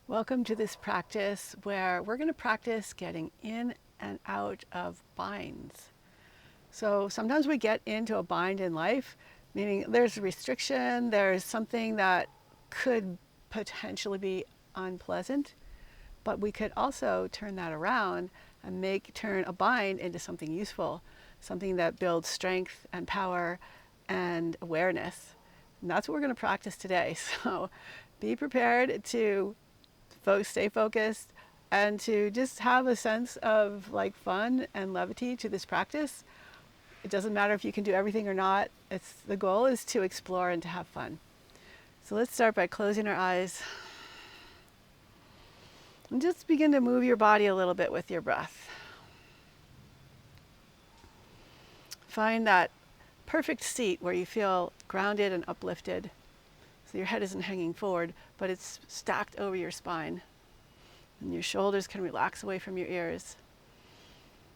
Welcome to this practice where we're going to practice getting in and out of binds. So sometimes we get into a bind in life, meaning there's a restriction, there's something that could potentially be unpleasant, but we could also turn that around and turn a bind into something useful, something that builds strength and power and awareness. And that's what we're going to practice today. So be prepared to stay focused and to just have a sense of fun and levity to this practice. It doesn't matter if you can do everything or not. The goal is to explore and to have fun. So let's start by closing our eyes and just begin to move your body a little bit with your breath. Find that perfect seat where you feel grounded and uplifted. So your head isn't hanging forward, but it's stacked over your spine. And your shoulders can relax away from your ears.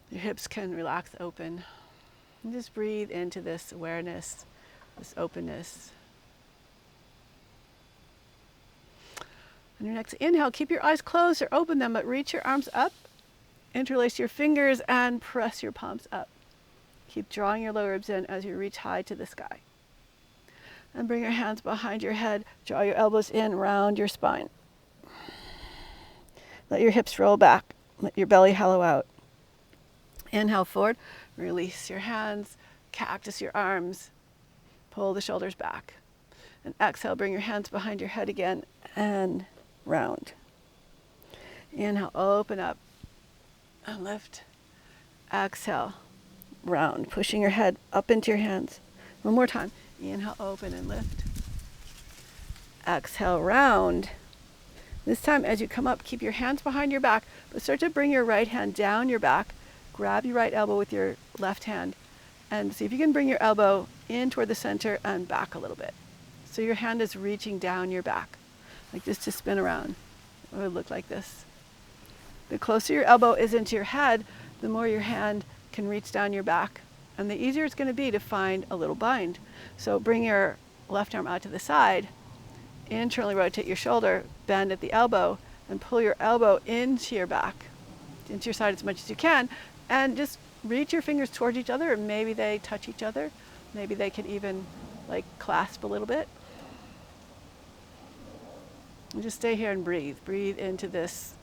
Your hips can relax open. And just breathe into this awareness, this openness. On your next inhale, keep your eyes closed or open them, but reach your arms up, interlace your fingers, and press your palms up. Keep drawing your lower ribs in as you reach high to the sky. And bring your hands behind your head. Draw your elbows in, round your spine. Let your hips roll back. Let your belly hollow out. Inhale forward. Release your hands. Cactus your arms. Pull the shoulders back. And exhale, bring your hands behind your head again and round. Inhale, open up and lift. Exhale, round. Pushing your head up into your hands. One more time. Inhale, open and lift. Exhale, round. This time, as you come up, keep your hands behind your back, but start to bring your right hand down your back. Grab your right elbow with your left hand, and see if you can bring your elbow in toward the center and back a little bit. So your hand is reaching down your back, like this to spin around. It would look like this. The closer your elbow is into your head, the more your hand can reach down your back, and the easier it's going to be to find a little bind. So bring your left arm out to the side, internally rotate your shoulder, bend at the elbow, and pull your elbow into your back, into your side as much as you can, and just reach your fingers towards each other, and maybe they touch each other. Maybe they can even clasp a little bit. And just stay here and breathe. Breathe into this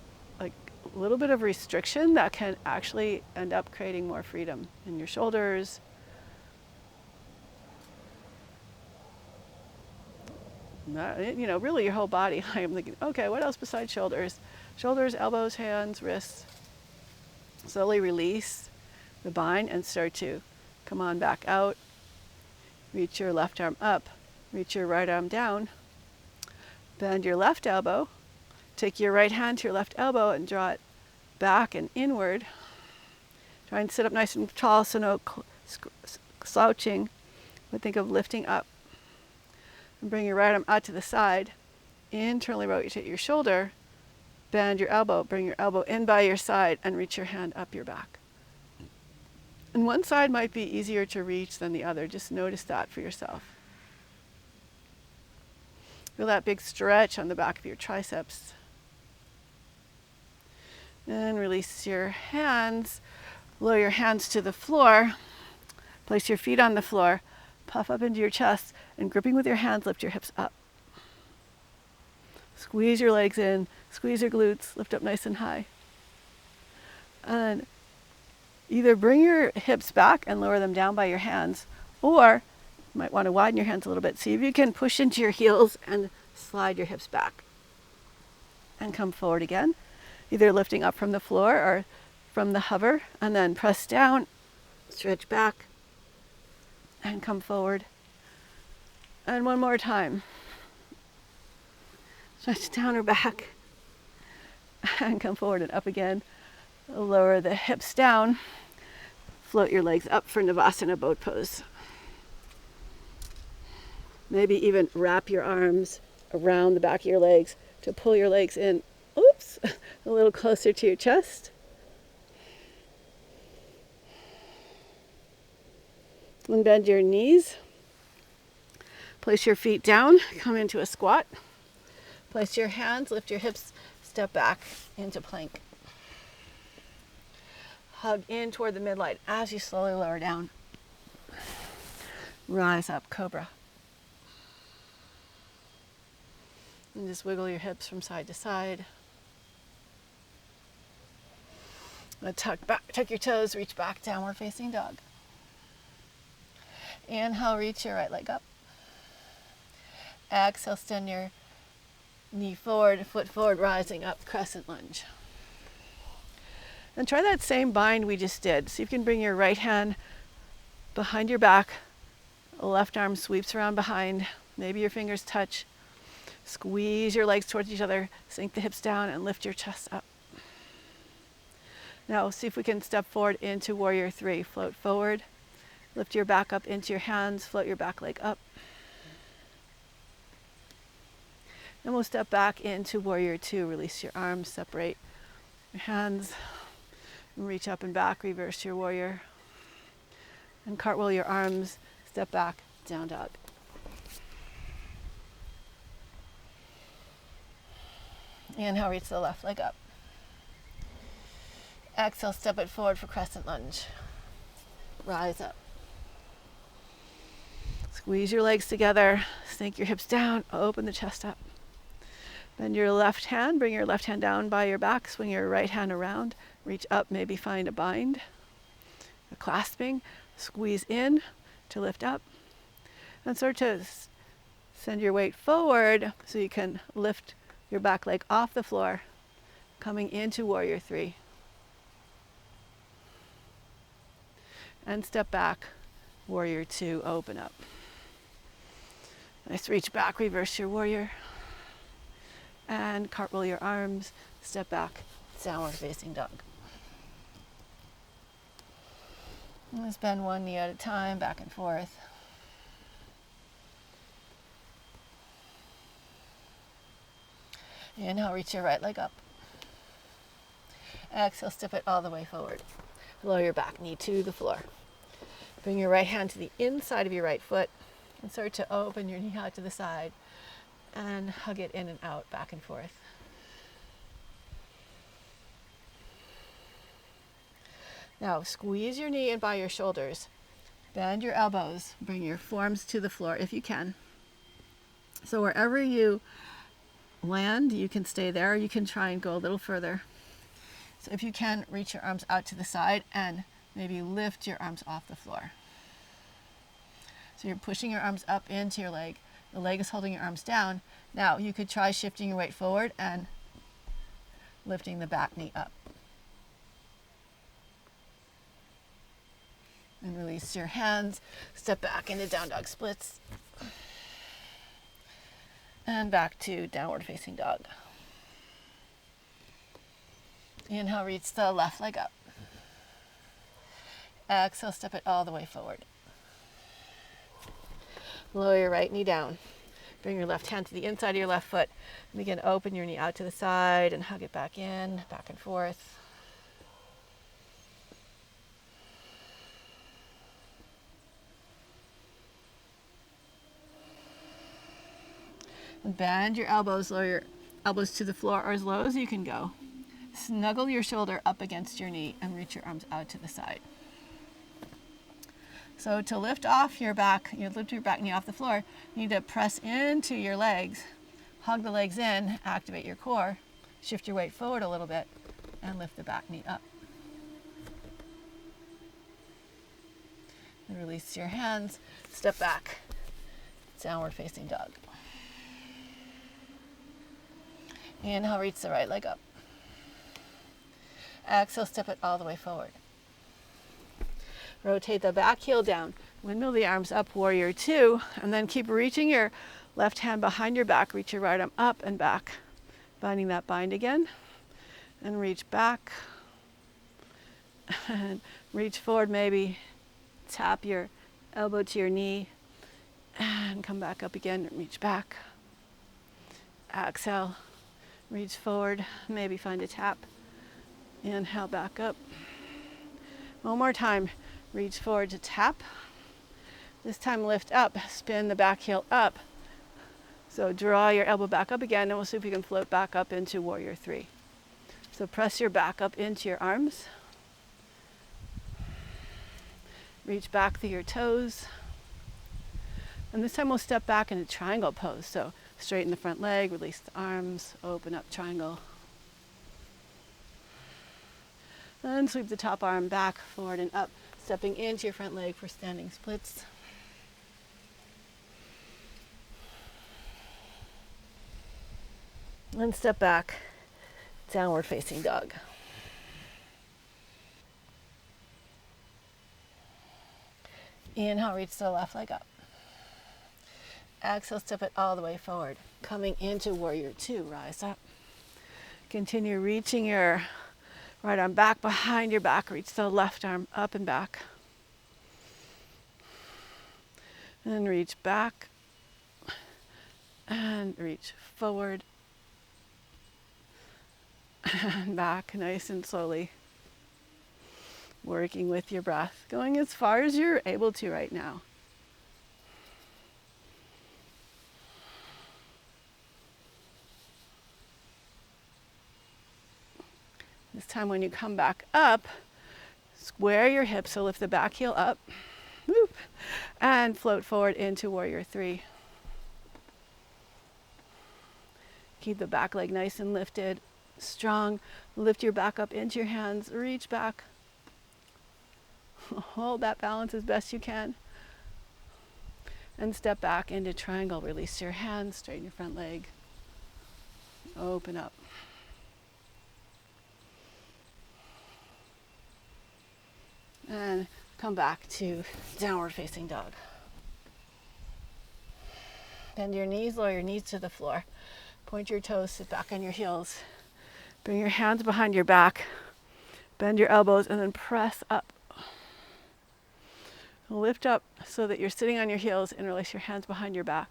little bit of restriction that can actually end up creating more freedom in your shoulders. Really your whole body. I'm thinking, okay, what else besides shoulders? Shoulders, elbows, hands, wrists. Slowly release the bind and start to come on back out. Reach your left arm up. Reach your right arm down. Bend your left elbow. Take your right hand to your left elbow and draw it back and inward. Try and sit up nice and tall, so no slouching, but think of lifting up. And bring your right arm out to the side. Internally rotate your shoulder. Bend your elbow. Bring your elbow in by your side and reach your hand up your back. And one side might be easier to reach than the other. Just notice that for yourself. Feel that big stretch on the back of your triceps. And release your hands. Lower your hands to the floor. Place your feet on the floor. Puff up into your chest, and gripping with your hands, lift your hips up. Squeeze your legs in. Squeeze your glutes. Lift up nice and high. And either bring your hips back and lower them down by your hands, or you might want to widen your hands a little bit. See if you can push into your heels and slide your hips back. And come forward again, either lifting up from the floor or from the hover, and then press down, stretch back, and come forward. And one more time. Stretch down or back, and come forward and up again. Lower the hips down. Float your legs up for Navasana boat pose. Maybe even wrap your arms around the back of your legs to pull your legs in, a little closer to your chest. And bend your knees. Place your feet down, come into a squat. Place your hands, lift your hips step back into plank. Hug in toward the midline as you slowly lower down. Rise up, cobra. And just wiggle your hips from side to side. Tuck your toes, reach back, downward facing dog. Inhale, reach your right leg up. Exhale, extend your knee forward, foot forward, rising up, crescent lunge. And try that same bind we just did. See if you can bring your right hand behind your back. Left arm sweeps around behind. Maybe your fingers touch. Squeeze your legs towards each other. Sink the hips down and lift your chest up. Now see if we can step forward into warrior three. Float forward. Lift your back up into your hands. Float your back leg up. And we'll step back into warrior two. Release your arms. Separate your hands. And reach up and back. Reverse your warrior. And cartwheel your arms. Step back. Down dog. Inhale, reach the left leg up. Exhale, step it forward for crescent lunge. Rise up. Squeeze your legs together. Sink your hips down. Open the chest up. Bend your left hand. Bring your left hand down by your back. Swing your right hand around. Reach up. Maybe find a bind. A clasping. Squeeze in to lift up. And start to send your weight forward so you can lift your back leg off the floor, coming into warrior three. And step back, warrior two, open up. Nice, reach back, reverse your warrior. And cartwheel your arms, step back, downward facing dog. And let's bend one knee at a time, back and forth. Inhale, reach your right leg up. Exhale, step it all the way forward. Lower your back knee to the floor. Bring your right hand to the inside of your right foot and start to open your knee out to the side and hug it in and out, back and forth. Now squeeze your knee in by your shoulders. Bend your elbows. Bring your forearms to the floor if you can. So wherever you land, you can stay there. You can try and go a little further. So if you can, reach your arms out to the side and maybe lift your arms off the floor. So you're pushing your arms up into your leg. The leg is holding your arms down. Now you could try shifting your weight forward and lifting the back knee up. And release your hands. Step back into down dog splits. And back to downward facing dog. Inhale, reach the left leg up. Exhale, step it all the way forward. Lower your right knee down. Bring your left hand to the inside of your left foot. And begin to open your knee out to the side and hug it back in, back and forth. And bend your elbows, lower your elbows to the floor or as low as you can go. Snuggle your shoulder up against your knee and reach your arms out to the side. So to lift off your back, lift your back knee off the floor, you need to press into your legs, hug the legs in, activate your core, shift your weight forward a little bit, and lift the back knee up. And release your hands, step back, downward facing dog. Inhale, reach the right leg up. Exhale, step it all the way forward. Rotate the back heel down. Windmill the arms up, warrior two, and then keep reaching your left hand behind your back. Reach your right arm up and back. Binding that bind again. And reach back. And reach forward, maybe tap your elbow to your knee. And come back up again and reach back. Exhale. Reach forward, maybe find a tap. Inhale, back up. One more time. Reach forward to tap. This time lift up, spin the back heel up. So draw your elbow back up again, and we'll see if you can float back up into warrior three. So press your back up into your arms. Reach back through your toes. And this time we'll step back into triangle pose. So straighten the front leg, release the arms, open up triangle. And sweep the top arm back, forward and up, stepping into your front leg for standing splits. And step back, downward facing dog. Inhale, reach the left leg up. Exhale, step it all the way forward. Coming into warrior two, rise up. Continue reaching your right arm back behind your back. Reach the left arm up and back. And reach back. And reach forward. And back, nice and slowly. Working with your breath. Going as far as you're able to right now. This time when you come back up, square your hips, so lift the back heel up, whoop, and float forward into warrior three. Keep the back leg nice and lifted, strong. Lift your back up into your hands, reach back. Hold that balance as best you can. And step back into triangle. Release your hands, straighten your front leg. Open up. And come back to downward facing dog. Bend your knees, lower your knees to the floor. Point your toes, sit back on your heels. Bring your hands behind your back. Bend your elbows and then press up. Lift up so that you're sitting on your heels and release your hands behind your back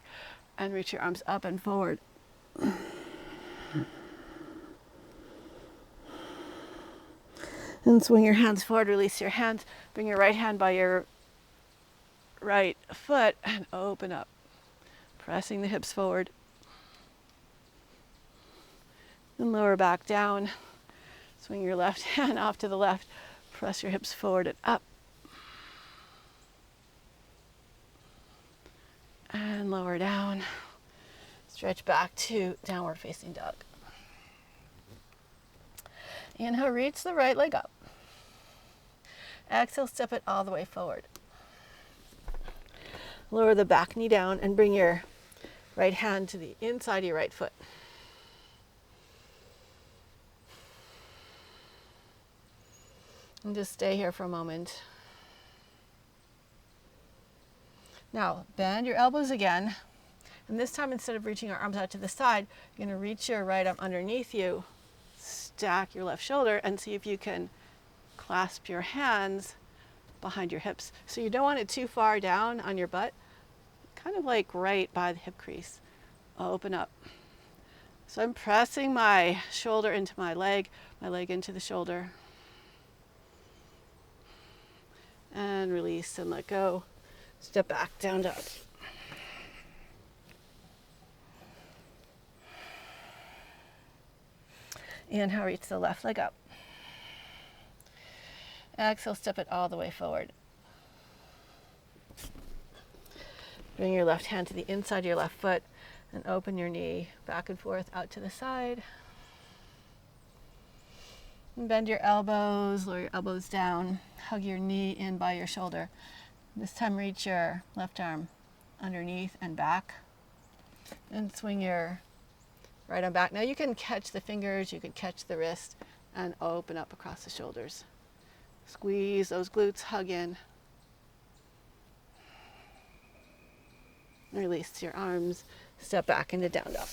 and reach your arms up and forward. And swing your hands forward, release your hands. Bring your right hand by your right foot and open up. Pressing the hips forward. And lower back down. Swing your left hand off to the left. Press your hips forward and up. And lower down. Stretch back to downward facing dog. Inhale, reach the right leg up. Exhale, step it all the way forward. Lower the back knee down and bring your right hand to the inside of your right foot. And just stay here for a moment. Now, bend your elbows again. And this time, instead of reaching your arms out to the side, you're going to reach your right arm underneath you, stack your left shoulder, and see if you can clasp your hands behind your hips. So you don't want it too far down on your butt, kind of like right by the hip crease. Open up. So I'm pressing my shoulder into my leg into the shoulder. And release and let go. Step back, down dog. Inhale, reach the left leg up. Exhale, step it all the way forward. Bring your left hand to the inside of your left foot and open your knee back and forth out to the side. And bend your elbows, lower your elbows down, hug your knee in by your shoulder. This time reach your left arm underneath and back and swing your right arm back. Now you can catch the fingers, you can catch the wrist and open up across the shoulders. Squeeze those glutes, hug in. Release your arms, step back into down dog.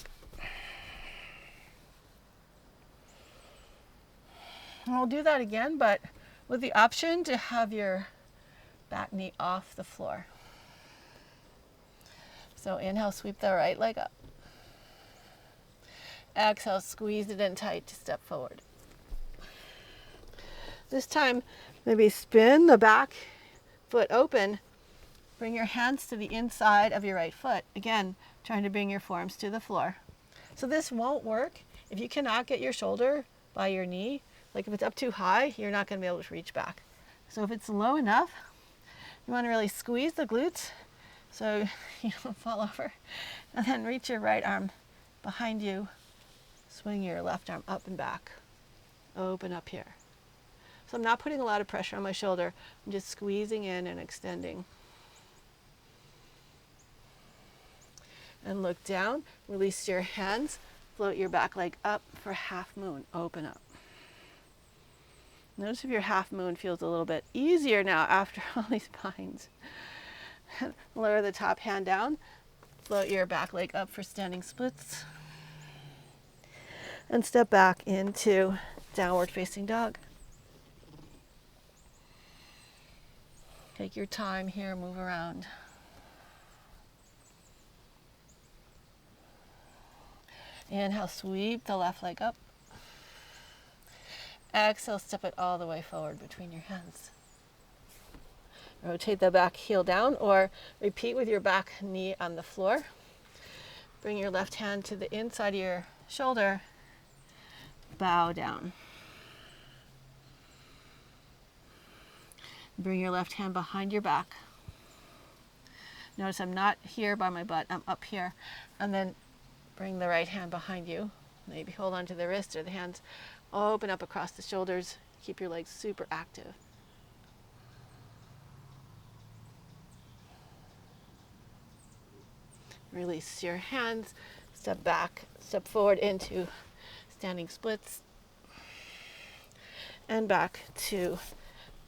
And we'll do that again, but with the option to have your back knee off the floor. So inhale, sweep the right leg up. Exhale, squeeze it in tight to step forward. This time, maybe spin the back foot open. Bring your hands to the inside of your right foot. Again, trying to bring your forearms to the floor. So this won't work if you cannot get your shoulder by your knee. Like if it's up too high, you're not going to be able to reach back. So if it's low enough, you want to really squeeze the glutes so you don't fall over. And then reach your right arm behind you. Swing your left arm up and back. Open up here. So I'm not putting a lot of pressure on my shoulder. I'm just squeezing in and extending. And look down. Release your hands. Float your back leg up for half moon. Open up. Notice if your half moon feels a little bit easier now after all these binds. Lower the top hand down. Float your back leg up for standing splits. And step back into downward facing dog. Take your time here, move around. Inhale, sweep the left leg up. Exhale, step it all the way forward between your hands. Rotate the back heel down or repeat with your back knee on the floor. Bring your left hand to the inside of your shoulder. Bow down. Bring your left hand behind your back. Notice I'm not here by my butt, I'm up here. And then bring the right hand behind you. Maybe hold on to the wrist or the hands. Open up across the shoulders. Keep your legs super active. Release your hands. Step back, step forward into standing splits. And back to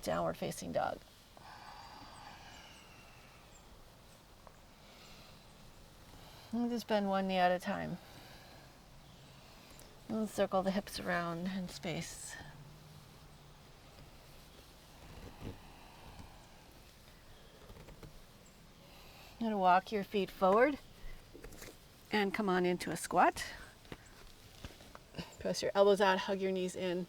downward facing dog. And just bend one knee at a time. And circle the hips around in space. You're going to walk your feet forward and come on into a squat. Press your elbows out, hug your knees in.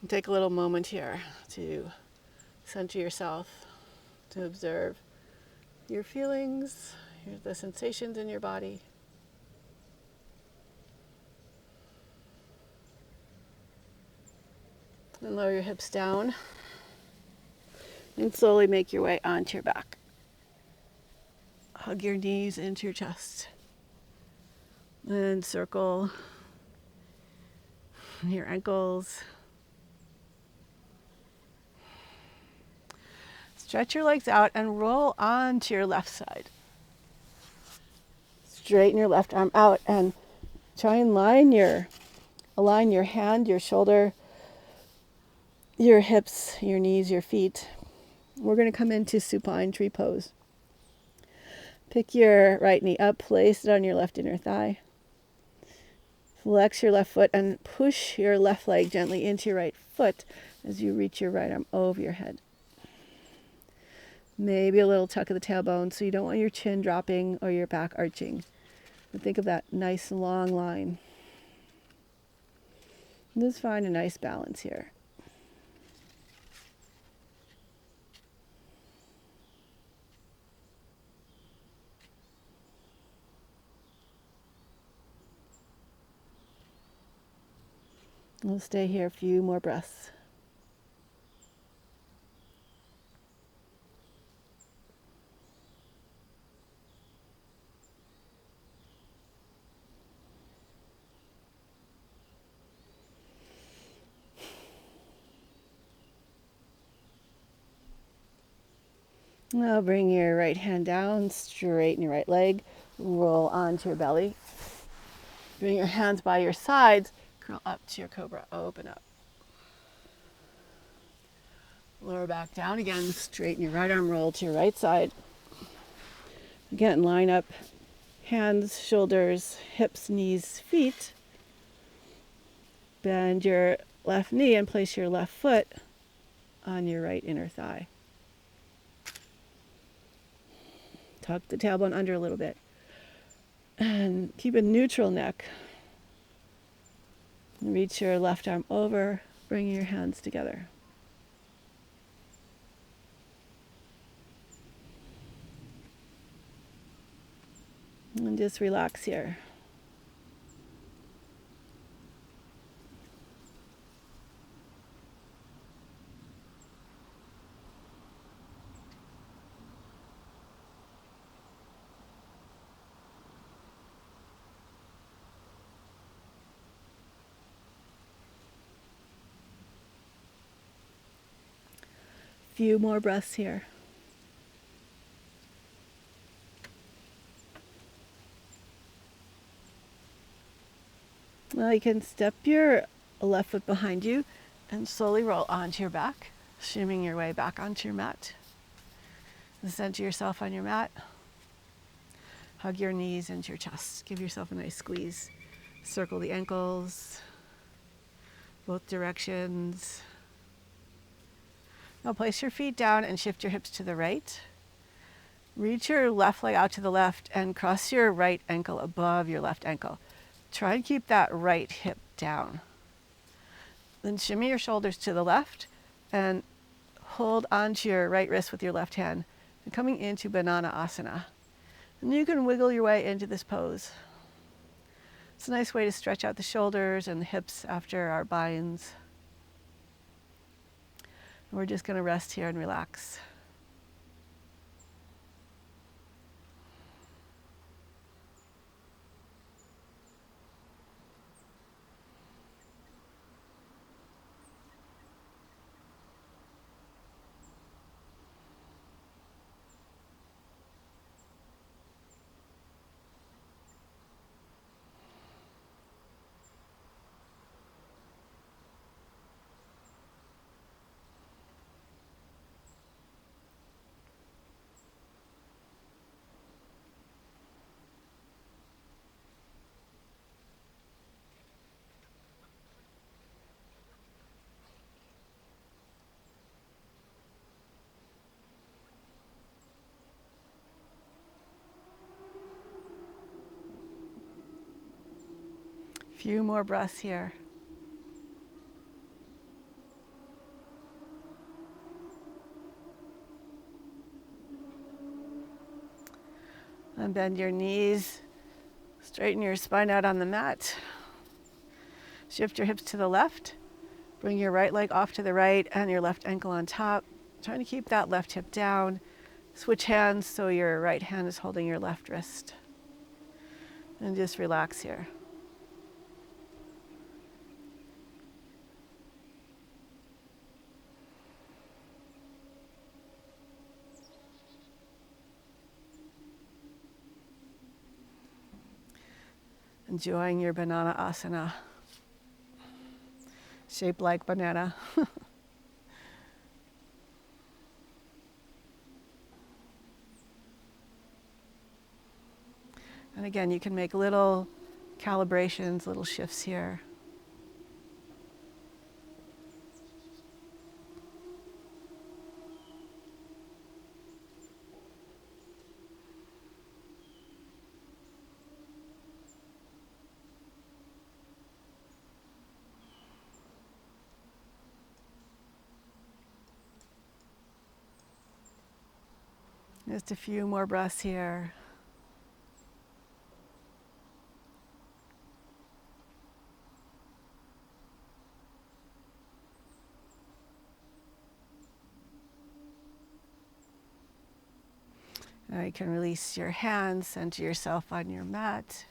And take a little moment here to center yourself, to observe your feelings, the sensations in your body. And lower your hips down and slowly make your way onto your back. Hug your knees into your chest and circle your ankles. Stretch your legs out and roll onto your left side. Straighten your left arm out and try and align your hand, your shoulder, your hips, your knees, your feet. We're going to come into supine tree pose. Pick your right knee up, place it on your left inner thigh. Flex your left foot and push your left leg gently into your right foot as you reach your right arm over your head. Maybe a little tuck of the tailbone so you don't want your chin dropping or your back arching. But think of that nice long line. Just find a nice balance here. We'll stay here a few more breaths. Now bring your right hand down, straighten your right leg, roll onto your belly. Bring your hands by your sides, curl up to your cobra, open up. Lower back down again, straighten your right arm, roll to your right side. Again, line up hands, shoulders, hips, knees, feet. Bend your left knee and place your left foot on your right inner thigh. Tuck the tailbone under a little bit. And keep a neutral neck. Reach your left arm over, bring your hands together. And just relax here. Few more breaths here. Now you can step your left foot behind you and slowly roll onto your back, shimming your way back onto your mat. And center yourself on your mat. Hug your knees into your chest. Give yourself a nice squeeze. Circle the ankles, both directions. Now place your feet down and shift your hips to the right. Reach your left leg out to the left and cross your right ankle above your left ankle. Try and keep that right hip down. Then shimmy your shoulders to the left and hold onto your right wrist with your left hand. And coming into banana asana. And you can wiggle your way into this pose. It's a nice way to stretch out the shoulders and the hips after our binds. And we're just going to rest here and relax. Few more breaths here. And bend your knees. Straighten your spine out on the mat. Shift your hips to the left. Bring your right leg off to the right and your left ankle on top. Trying to keep that left hip down. Switch hands so your right hand is holding your left wrist. And just relax here. Enjoying your banana asana. Shaped like banana. And again, you can make little calibrations, little shifts here. Just a few more breaths here. Now you can release your hands, center yourself on your mat.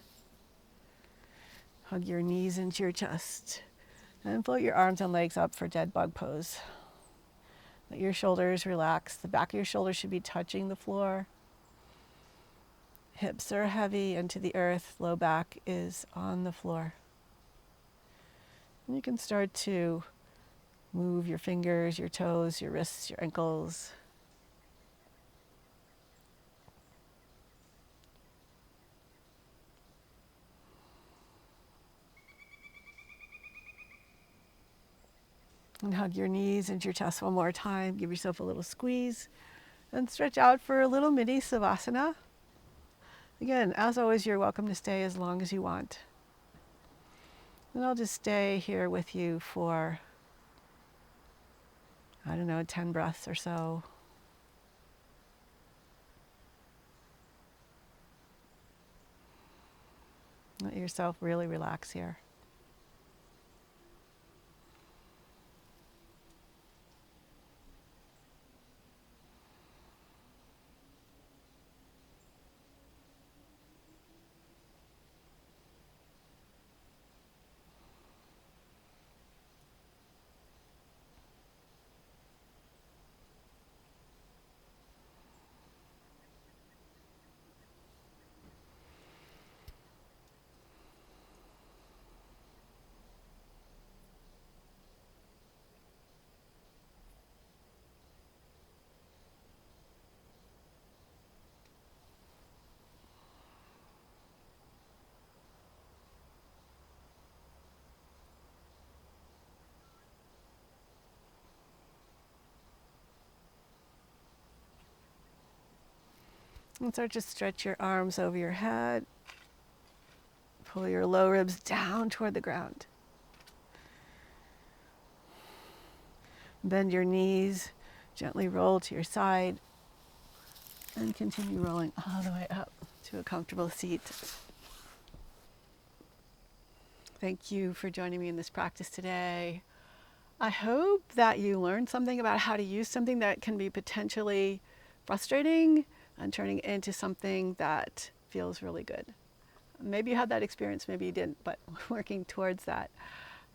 Hug your knees into your chest. And float your arms and legs up for dead bug pose. Let your shoulders relax. The back of your shoulders should be touching the floor. Hips are heavy into the earth. Low back is on the floor. And you can start to move your fingers, your toes, your wrists, your ankles. And hug your knees into your chest one more time. Give yourself a little squeeze. And stretch out for a little mini savasana. Again, as always, you're welcome to stay as long as you want. And I'll just stay here with you for, 10 breaths or so. Let yourself really relax here. And start to stretch your arms over your head. Pull your low ribs down toward the ground. Bend your knees, gently roll to your side, and continue rolling all the way up to a comfortable seat. Thank you for joining me in this practice today. I hope that you learned something about how to use something that can be potentially frustrating and turning it into something that feels really good. Maybe you had that experience, maybe you didn't, but working towards that.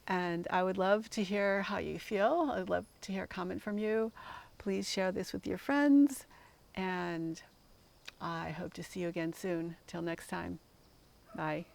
And I would love to hear how you feel. I'd love to hear a comment from you. Please share this with your friends. And I hope to see you again soon. Till next time. Bye.